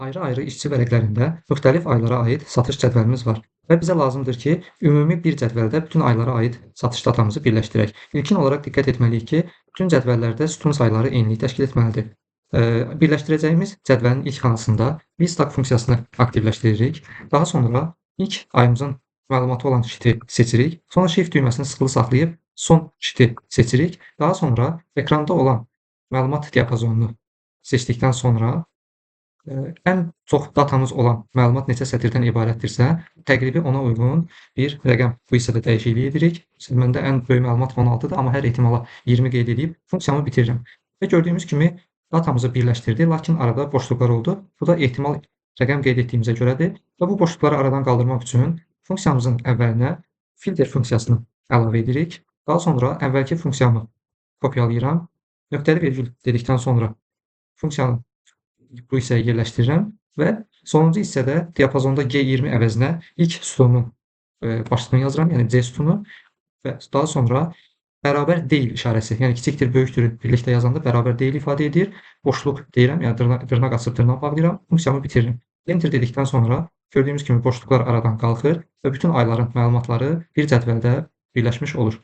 Ayrı-ayrı işçi vərəqlərində müxtəlif aylara aid satış cədvəlimiz var və bizə lazımdır ki, ümumi bir cədvəldə bütün aylara aid satış datamızı birləşdirək. İlkin olaraq diqqət etməliyik ki, bütün cədvəllərdə sütun sayları eynilik təşkil etməlidir. Birləşdirəcəyimiz cədvəlin ilk xanasında listaq funksiyasını aktivləşdiririk. Daha sonra ilk ayımızın məlumatı olan şiti seçirik. Sonra Shift düyməsini sıxılı saxlayıb son şiti seçirik. Daha sonra ekranda olan məlumat diapazonunu seçdikdən sonra ən çox datamız olan məlumat neçə sətirdən ibarətdirsə, təqribi ona uyğun bir rəqəm bu hissədə dəyişiklik edirik. Məndə ən böyük məlumat 16-dır, amma hər ehtimala 20 qeyd edib funksiyamı bitirirəm. Və gördüyümüz kimi datamızı birləşdirdi, lakin arada boşluqlar oldu. Bu da ehtimal rəqəm qeyd etdiyimizə görədir və bu boşluqları aradan qaldırmaq üçün funksiyamızın əvvəlinə filter funksiyasını əlavə edirik. Daha sonra əvvəlki funksiyamı kopyalayıram. Nöqtəli vergül dedikdən sonra funksiyanın bu hissəyə yerləşdirirəm və sonuncu hissədə diapazonda G20 əvəzinə ilk sütunun başlığını yazıram, yəni C sütunu və daha sonra bərabər deyil işarəsi, yəni kiçikdir, böyükdür birlikdə yazanda bərabər deyil ifadə edir. Boşluq deyirəm, yəni dırnaq açıb dırnaq bağlayıram, funksiyamı bitiririm. Enter dedikdən sonra gördüyümüz kimi boşluqlar aradan qalxır və bütün ayların məlumatları bir cədvəldə birləşmiş olur.